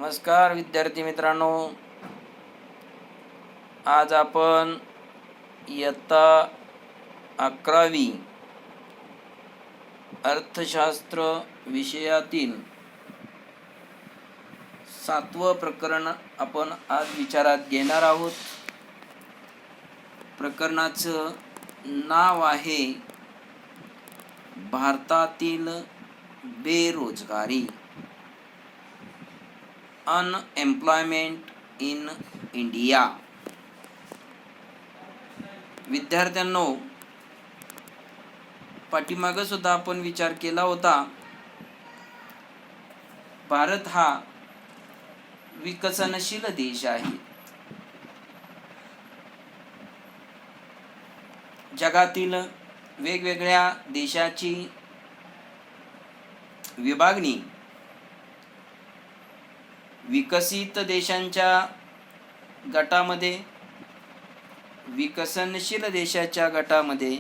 नमस्कार विद्यार्थी मित्रांनो, आज आपण इयत्ता 11वी अर्थशास्त्र विषयातील 7वं प्रकरण आपण आज विचारात घेणार आहोत. प्रकरणाचं नाव आहे भारतातील बेरोजगारी, अनएम्प्लॉयमेंट इन इंडिया. विद्यार्थ्यांनो, पाठीमागं सुद्धा आपण विचार केला होता. भारत हा विकसनशील देश आहे. जगातील वेगवेगळ्या देशाची विभागणी विकसित देशांच्या गटामध्ये, विकसनशील देशाच्या गटामध्ये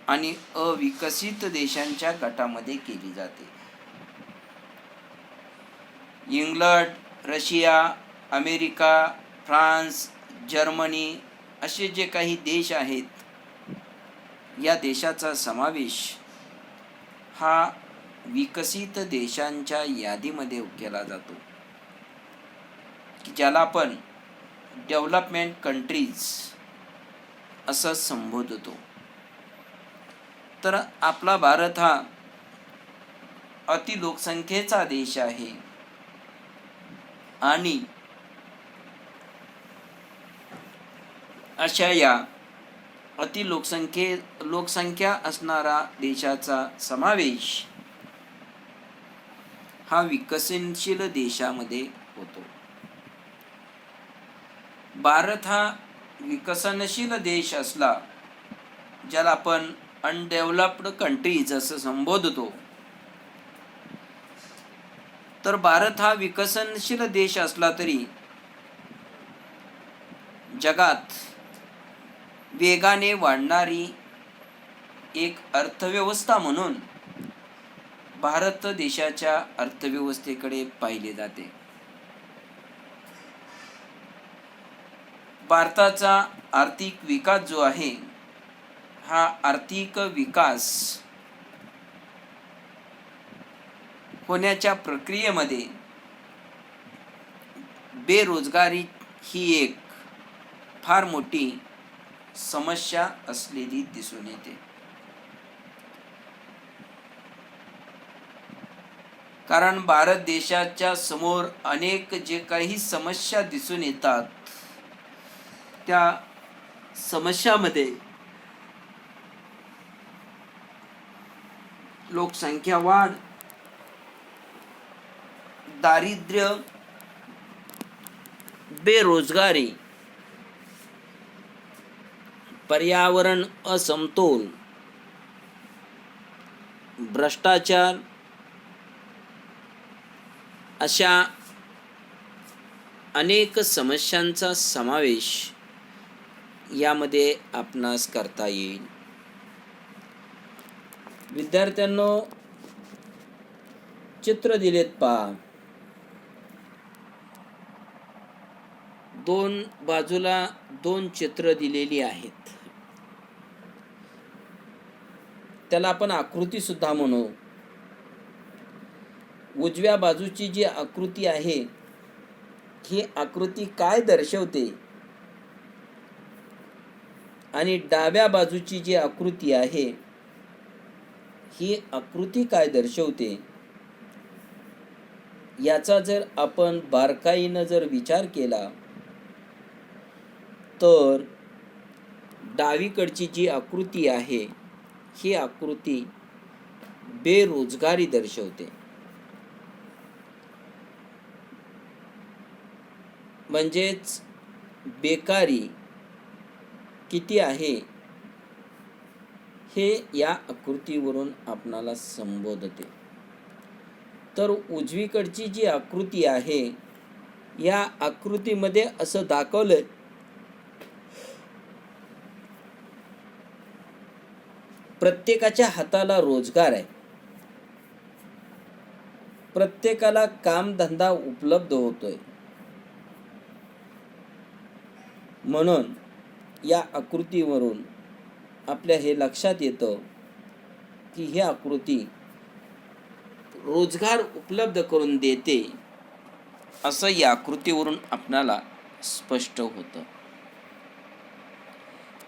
आणि अविकसित देशांच्या गटामध्ये केली जाते. England, Russia, America, France, Germany असे जे काही देश आहेत, या देशाचा समावेश हा विकसित देशांच्या यादीमध्ये केला जातो, की ज्याला आपण डेव्हलपमेंट कंट्रीज असं संबोधतो. तर आपला भारत हा अतिलोकसंख्येचा देश आहे आणि अशा या लोकसंख्या असणारा देशाचा समावेश हा विकसनशील देशामध्ये होतो. भारत हा विकसनशील देश असला, ज्याला आपण अनडेव्हलप्ड कंट्रीज असं संबोधतो. तर भारत हा विकसनशील देश असला तरी जगात वेगाने वाढणारी एक अर्थव्यवस्था म्हणून भारत देशाच्या अर्थव्यवस्थेकडे पाहिले जाते. भारताचा आर्थिक विकास जो आहे, हा आर्थिक विकास होण्याच्या प्रक्रियेमध्ये बेरोजगारी ही एक फार मोठी समस्या असलेली दिसून येते. कारण भारत देशाच्या समोर अनेक जे काही समस्या दिसून येतात, त्या समस्यामध्ये लोकसंख्या वाढ, दारिद्र्य, बेरोजगारी, पर्यावरण असमतोल, भ्रष्टाचार अशा अनेक समस्यांचा समावेश यामध्ये आपणास करता येईल. विद्यार्थ्यांनो, चित्र दिलेत पहा. दोन बाजूला दोन चित्र दिलेली आहेत. त्याला आपण आकृती सुद्धा म्हणू. उजव्या बाजूची जी आकृती आहे, ही आकृती काय दर्शवते आणि डाव्या बाजूची जी आकृती आहे, ही आकृती काय दर्शवते, याचा जर आपण बारकाईनं जर विचार केला तर डावीकडची जी आकृती आहे, ही आकृती बेरोजगारी दर्शवते. म्हणजेच बेकारी किती आहे हे या आकृतीवरून आपणाला संबोधते. तर उजवीकडची जी आकृती आहे, या आकृतीमध्ये असं दाखवलंय प्रत्येकाच्या हाताला रोजगार आहे. प्रत्येकाला कामधंदा उपलब्ध होतोय. म्हणून या आकृतीवरून आपल्या हे लक्षात येतं की ही आकृती रोजगार उपलब्ध करून देते, असं या आकृतीवरून आपणाला स्पष्ट होतं.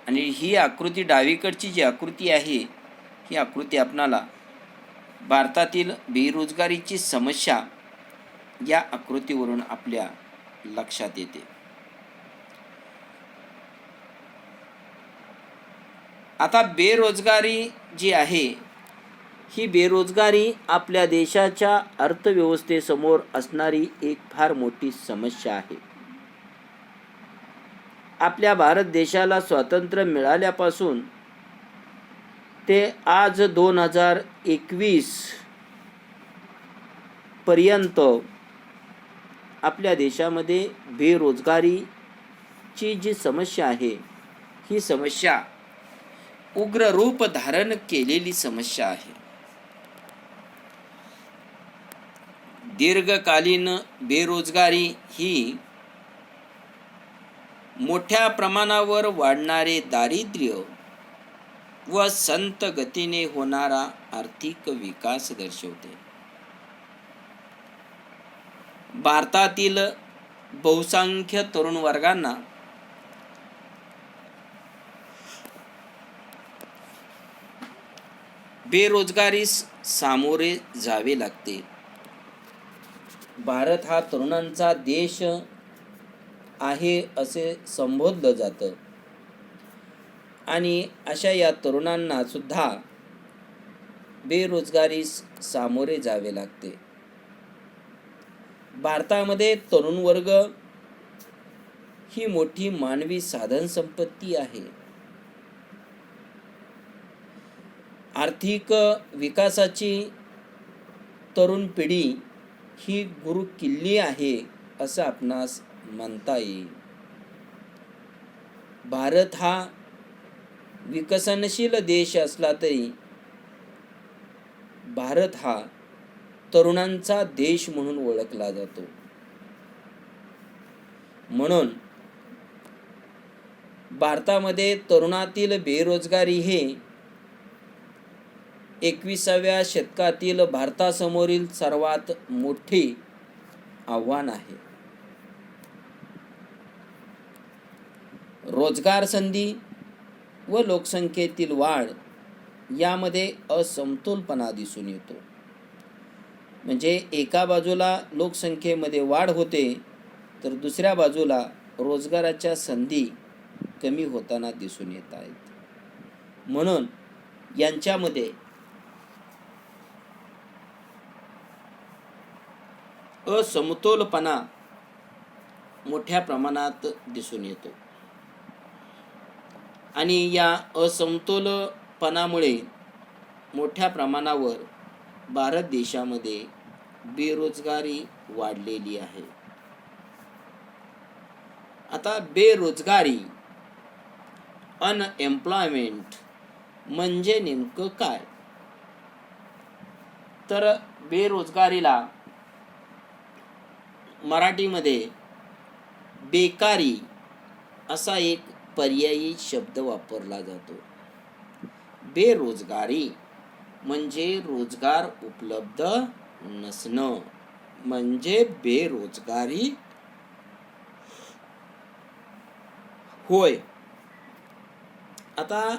आणि ही आकृती, डावीकडची जी आकृती आहे, ही आकृती आपणाला भारतातील बेरोजगारीची समस्या या आकृतीवरून आपल्या लक्षात येते. आता बेरोजगारी जी आहे, ही बेरोजगारी आपल्या देशाच्या अर्थव्यवस्थेसमोर असणारी एक फार मोठी समस्या आहे. आपल्या भारत देशाला स्वातंत्र्य मिळाल्यापासून ते आज 2021 पर्यंत आपल्या देशामध्ये बेरोजगारीची जी समस्या आहे, ही समस्या उग्र रूप धारण केलेली समस्या आहे. दीर्घकालीन बेरोजगारी ही मोठ्या प्रमाणावर वाढणारे दारिद्र्य व संत गतीने होणारा आर्थिक विकास दर्शवते. भारतातील बहुसंख्य तरुण वर्गांना बेरोजगारीस सामोरे जावे लागते. भारत हा तरुणांचा देश आहे असे संबोधलं जातं आणि अशा या तरुणांना सुद्धा बेरोजगारीस सामोरे जावे लागते. भारतामध्ये तरुण वर्ग ही मोठी मानवी साधन संपत्ती आहे. आर्थिक विकासाची तरुण पिढी ही गुरु किल्ली आहे असं आपणास म्हणता येईल. भारत हा विकसनशील देश असला तरी भारत हा तरुणांचा देश म्हणून ओळखला जातो. म्हणून भारतामध्ये तरुणातील बेरोजगारी हे 21व्या शतकातील भारतासमोरील सर्वात मोठे आव्हान आहे. रोजगार संधी व लोकसंख्येतील वाढ यामध्ये असमतोलपणा दिसून येतो. म्हणजे एका बाजूला लोकसंख्येमध्ये वाढ होते तर दुसऱ्या बाजूला रोजगाराच्या संधी कमी होताना दिसून येत आहेत. म्हणून यांच्यामध्ये असमतोलपणा मोठ्या प्रमाणात दिसून येतो आणि या असमतोलपणामुळे मोठ्या प्रमाणावर भारत देशामध्ये बेरोजगारी वाढलेली आहे. आता बेरोजगारी, अनएम्प्लॉयमेंट म्हणजे नेमकं काय? तर बेरोजगारीला मराठीमध्ये बेकारी असा एक पर्यायी शब्द वापरला जातो. बेरोजगारी म्हणजे रोजगार उपलब्ध नसणं, म्हणजे बेरोजगारी होय. आता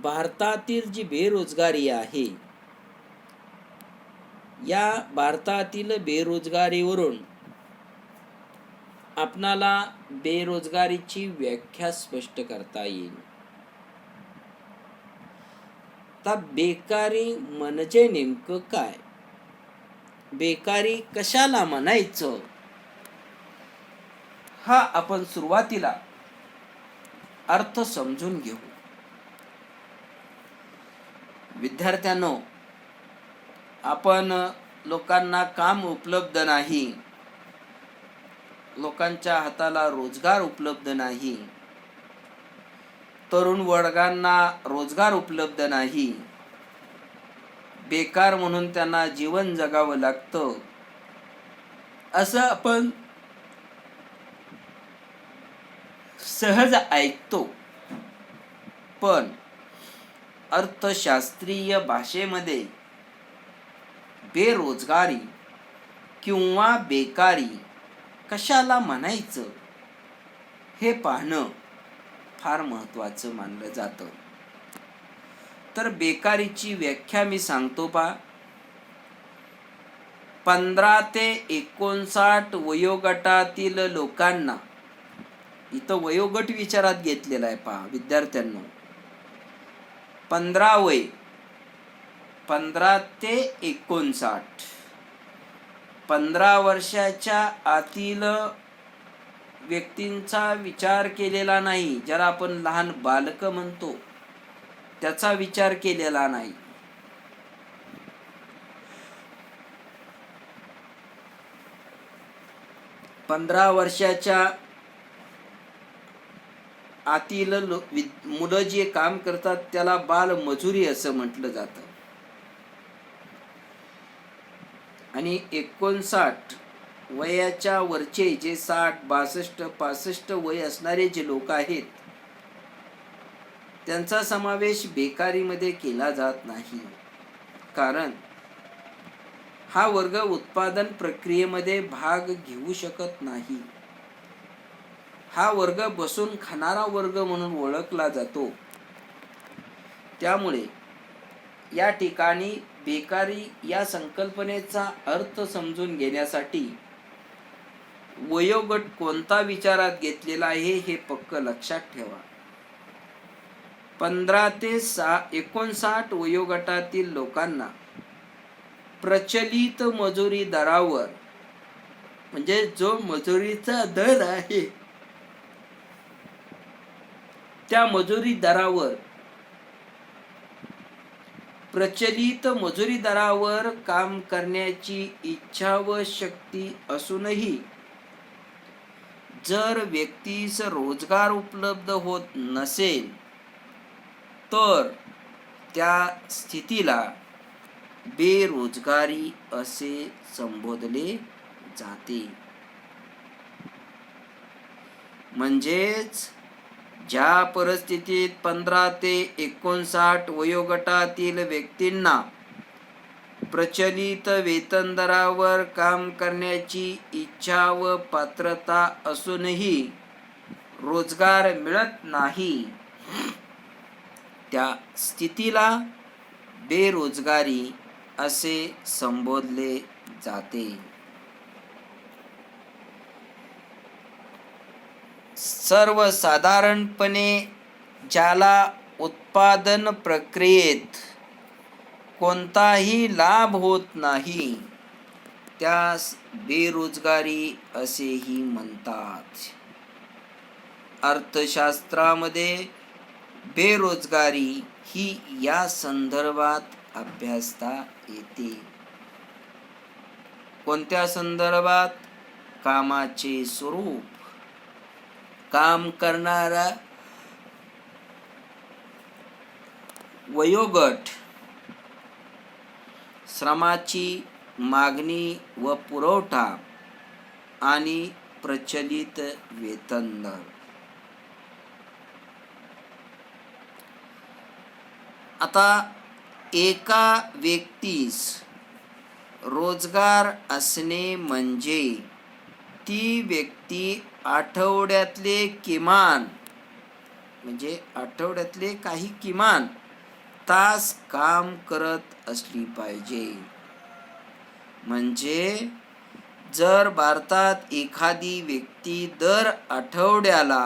भारतातील जी बेरोजगारी आहे, या भारतातील बेरोजगारीवरून आपणाला बेरोजगारीची व्याख्या स्पष्ट करता येईल. आता बेकारी म्हणजे नेमकं काय? बेकारी कशाला म्हणायचं हा आपण सुरुवातीला अर्थ समजून घेऊ. विद्यार्थ्यांनो, आपण लोकांना काम उपलब्ध नाही, लोकांच्या हाताला रोजगार उपलब्ध नाही, तरुण वर्गांना रोजगार उपलब्ध नाही, बेकार म्हणून त्यांना जीवन जगावं लागतं, असं आपण सहज ऐकतो. पण अर्थशास्त्रीय भाषेमध्ये बेरोजगारी किंवा बेकारी कशाला म्हणायचं हे पाहणं फार महत्त्वाचं मानलं जातं. तर बेकारीची व्याख्या मी सांगतो पहा. 15 ते 59 वयोगटातील लोकांना, इथं वयोगट विचारात घेतलेला आहे पहा विद्यार्थ्यांना. 15 ते 59, 15 वर्षाच्या आतील व्यक्तींचा विचार केलेला नाही, ज्याला आपण लहान बालक म्हणतो त्याचा विचार केलेला नाही. 15 वर्षाच्या आतील मुलं जे काम करतात त्याला बालमजुरी असं म्हटलं जातं. आणि 59 वयाच्या वरचे जे 60, 62, 65 वय असणारे जे लोक आहेत त्यांचा समावेश बेकारीमध्ये केला जात नाही. कारण हा वर्ग उत्पादन प्रक्रियेमध्ये भाग घेऊ शकत नाही. हा वर्ग बसून खाणारा वर्ग म्हणून ओळखला जातो. त्यामुळे या ठिकाणी बेकारी या संकल्पनेचा अर्थ समजून घेण्यासाठी वयोगट कोणता विचारात घेतलेला आहे हे पक्क लक्षात ठेवा. 15 ते 59 वयोगटातील लोकांना प्रचलित मजुरी दरावर, म्हणजे जो मजुरीचा दर आहे त्या मजुरी दरावर, प्रचलित मजुरी दरावर काम करण्याची इच्छा व शक्ती असूनही जर व्यक्तीस रोजगार उपलब्ध होत नसेल तर त्या स्थितीला बेरोजगारी असे संबोधले जाते. म्हणजेच ज्या परिस्थितीत 15 ते 59 वयोगटातील व्यक्तींना प्रचलित वेतन दरावर काम करण्याची इच्छा व पात्रता असूनही रोजगार मिळत नाही, त्या स्थितीला बेरोजगारी असे संबोधले जाते. सर्वसाधारणपणे ज्याला उत्पादन प्रक्रियेत कोणताही लाभ होत नाही त्यास बेरोजगारी असेही म्हणतात. अर्थशास्त्रामध्ये बेरोजगारी ही या संदर्भात अभ्यासता येते. कोणत्या संदर्भात? कामाचे स्वरूप, काम करणारा वयोगट, श्रमाची मागणी व पुरवठा आणि प्रचलित वेतन दर. आता एका व्यक्तीस रोजगार असणे म्हणजे ती व्यक्ती आठवड्यातले काही किमान तास काम करत असली पाहिजे. म्हणजे जर भारतात एखादी व्यक्ती दर आठवड्याला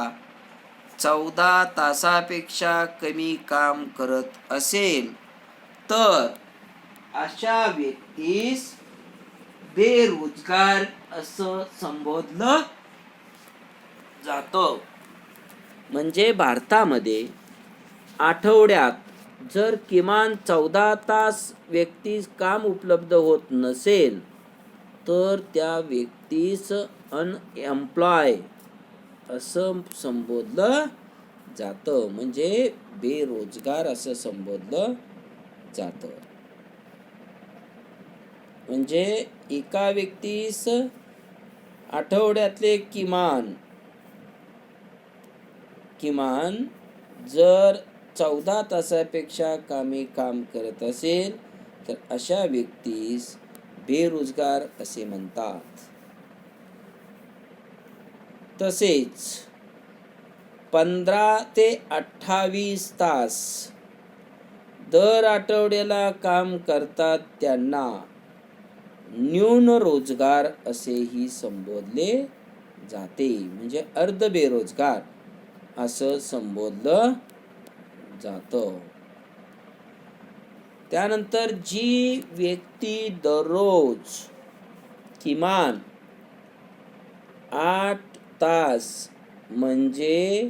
14 तासापेक्षा कमी काम करत असेल तर अशा व्यक्तीस बेरोजगार असं संबोधलं जातं. म्हणजे भारतामध्ये आठवड्यात जर किमान 14 तास व्यक्तीस काम उपलब्ध होत नसेल तर त्या व्यक्तीस अनएम्प्लॉय असं संबोधलं जातं. म्हणजे बेरोजगार असं संबोधलं जातं. म्हणजे एका व्यक्तीस आठवड्यातले किमान जर 14 तासापेक्षा कमी काम करत असेल तर अशा व्यक्तीस बेरोजगार असे म्हणतात. तसेच 15 ते 28 तास दर आठवड्याला काम करतात त्यांना न्यून रोजगार असेही संबोधले जाते, म्हणजे अर्ध बेरोजगार असं संबोधलं जातं. त्यानंतर जी व्यक्ती दररोज किमान 8 तास म्हणजे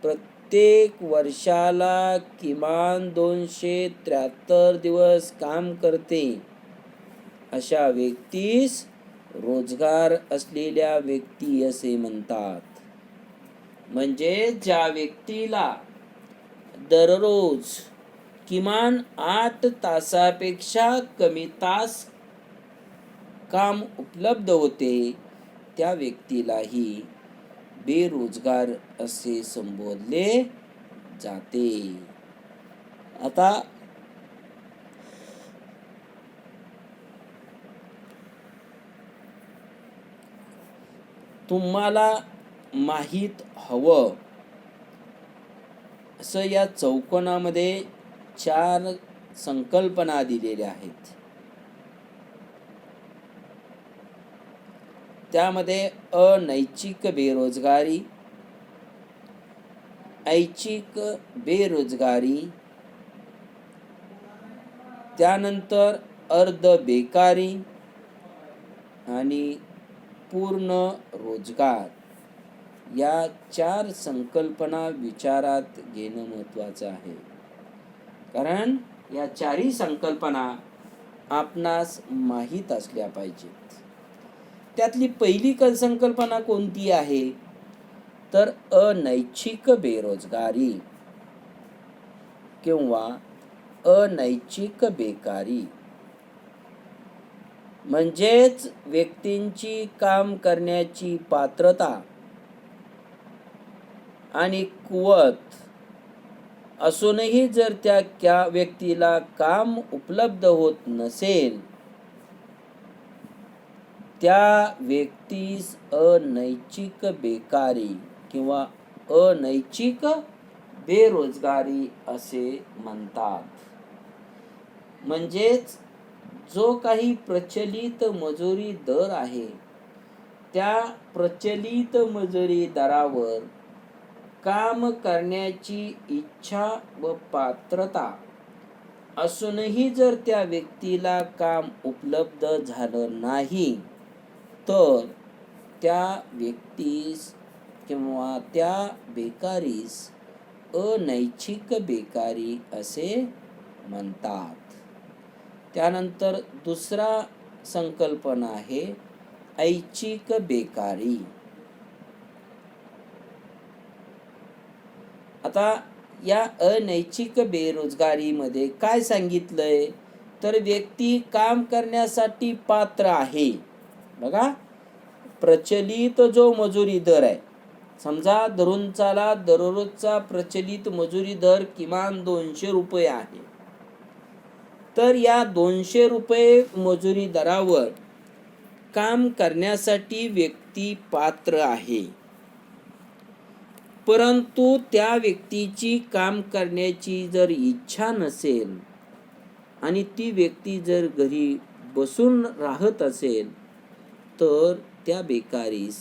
प्रत्येक वर्षाला किमान 273 दिवस काम करते अशा व्यक्तीस रोजगार असलेल्या व्यक्ती असे म्हणतात. म्हणजे ज्या व्यक्तीला दररोज किमान 8 तासापेक्षा कमी तास काम उपलब्ध होते त्या व्यक्तीलाही बेरोजगार असे संबोधले जाते. आता तुम्हाला माहीत हवं असं या चौकोनामध्ये 4 संकल्पना दिलेल्या आहेत. त्यामध्ये अनैच्छिक बेरोजगारी, ऐच्छिक बेरोजगारी, त्यानंतर अर्ध बेकारी आणि पूर्ण रोजगार या 4 संकल्पना विचारात घेणं महत्त्वाचं आहे. कारण या 4ही संकल्पना आपणास माहीत असल्या पाहिजेत. त्यातली पहिली संकल्पना कोणती आहे तर अनैच्छिक बेरोजगारी किंवा अनैच्छिक बेकारी. म्हणजेच व्यक्तींची काम करण्याची पात्रता आणि कुवत असूनही जर त्या व्यक्तीला काम उपलब्ध होत नसेल त्या व्यक्तीस अनैच्छिक बेकारी किंवा अनैच्छिक बेरोजगारी असे म्हणतात. म्हणजेच जो काही प्रचलित मजुरी दर आहे त्या प्रचलित मजुरी दरावर काम करण्याची इच्छा व पात्रता असूनही जर त्या व्यक्तीला काम उपलब्ध झालं नाही तर त्या व्यक्तीस किंवा त्या बेकारीस अनैच्छिक बेकारी असे म्हणतात. त्यानंतर दुसरा संकल्पना आहे ऐच्छिक बेकारी. आता या अनैच्छिक बेरोजगारीमध्ये काय सांगितलंय तर व्यक्ती काम करण्यासाठी पात्र आहे. बघा, प्रचलित जो मजुरी दर आहे, समजा धरून चाला दररोजचा प्रचलित मजुरी दर किमान 200 रुपये आहे. तर या 200 रुपये मजुरी दरावर काम करण्यासाठी व्यक्ती पात्र आहे. परंतु त्या व्यक्तीची काम करण्याची जर इच्छा नसेल आणि ती व्यक्ती जर घरी बसून राहत असेल तर त्या बेकारीस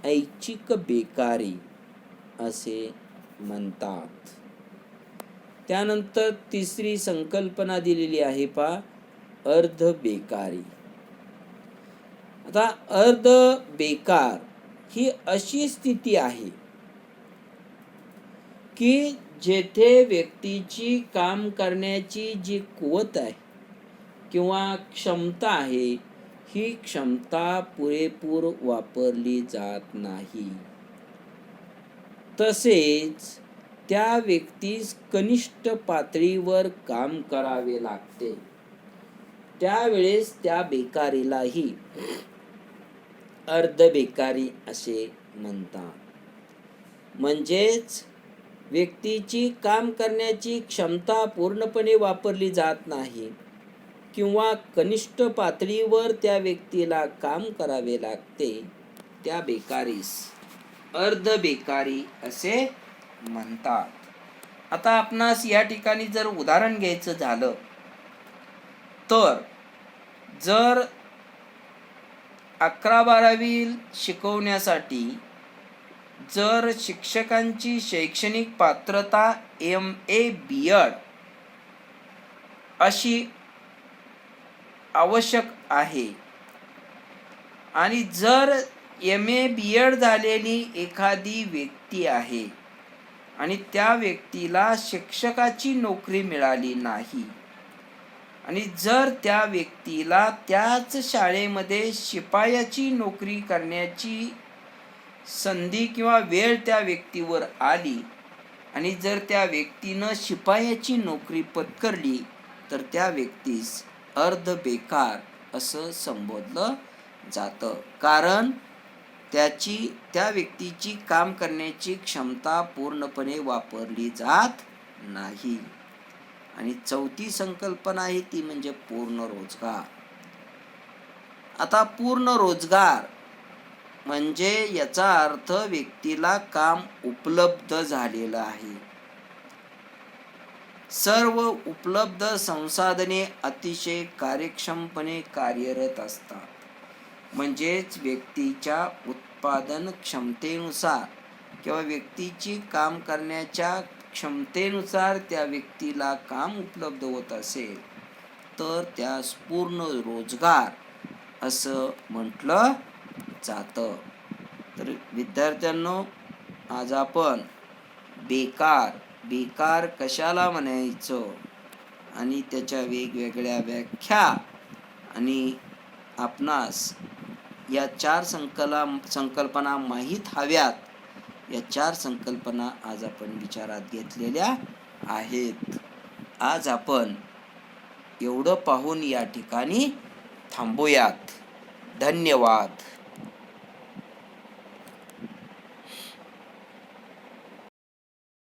ऐच्छिक बेकारी असे म्हणतात. त्यानंतर तिसरी संकल्पना दिलेली आहे पहा, अर्ध बेकारी. आता अर्ध बेकार ही अशी स्थिती आहे की जेथे व्यक्तीची काम करण्याची जी कुवत आहे किंवा क्षमता आहे ही क्षमता पुरेपूर वापरली जात नाही. तसेच त्या व्यक्तीस कनिष्ठ पातळीवर काम करावे लागते. त्यावेळेस त्या बेकारीलाही अर्धबेकारी असे म्हणतात. म्हणजेच व्यक्तीची काम करण्याची क्षमता पूर्णपणे वापरली जात नाही किंवा कनिष्ठ पातळीवर त्या व्यक्तीला काम करावे लागते, त्या बेकारीस अर्धबेकारी असे म्हणतात. आता आपणास या ठिकाणी जर उदाहरण घ्यायचं झालं तर जर 11-12वी शिकवण्यासाठी जर शिक्षकांची शैक्षणिक पात्रता MA BEd अशी आवश्यक आहे आणि जर MA BEd झालेली एखादी व्यक्ती आहे आणि त्या व्यक्तीला शिक्षकाची नोकरी मिळाली नाही आणि जर त्या व्यक्तीला त्याच शाळेमध्ये शिपायाची नोकरी करण्याची संधी किंवा वेळ त्या व्यक्तीवर आली आणि जर त्या व्यक्तीनं शिपायाची नोकरी पत्करली तर त्या व्यक्तीस अर्धबेकार असं संबोधलं जातं. कारण त्या व्यक्तीची काम करण्याची क्षमता पूर्णपणे वापरली जात नाही. आणि चौथी संकल्पना आहे ती म्हणजे पूर्ण रोजगार. आता पूर्ण रोजगार म्हणजे याचा अर्थ व्यक्तीला काम उपलब्ध झालेलं आहे. सर्व उपलब्ध संसाधने अतिशय कार्यक्षमपणे कार्यरत असतात. म्हणजेच व्यक्तीच्या उत्पादन क्षमतेनुसार किंवा व्यक्तीची काम करण्याच्या क्षमतेनुसार त्या व्यक्तीला काम उपलब्ध होत असेल तर त्यास पूर्ण रोजगार असं म्हटलं जातं. तर विद्यार्थ्यांनो, आज आपण बेकार कशाला म्हणायचं आणि त्याच्या वेगवेगळ्या व्याख्या आणि आपणास या 4 संकल्पना माहीत हव्यात, या 4 संकल्पना आज आपण विचारात घेतलेल्या आहेत. आज आपण एवढं पाहून या ठिकाणी थांबूयात. धन्यवाद.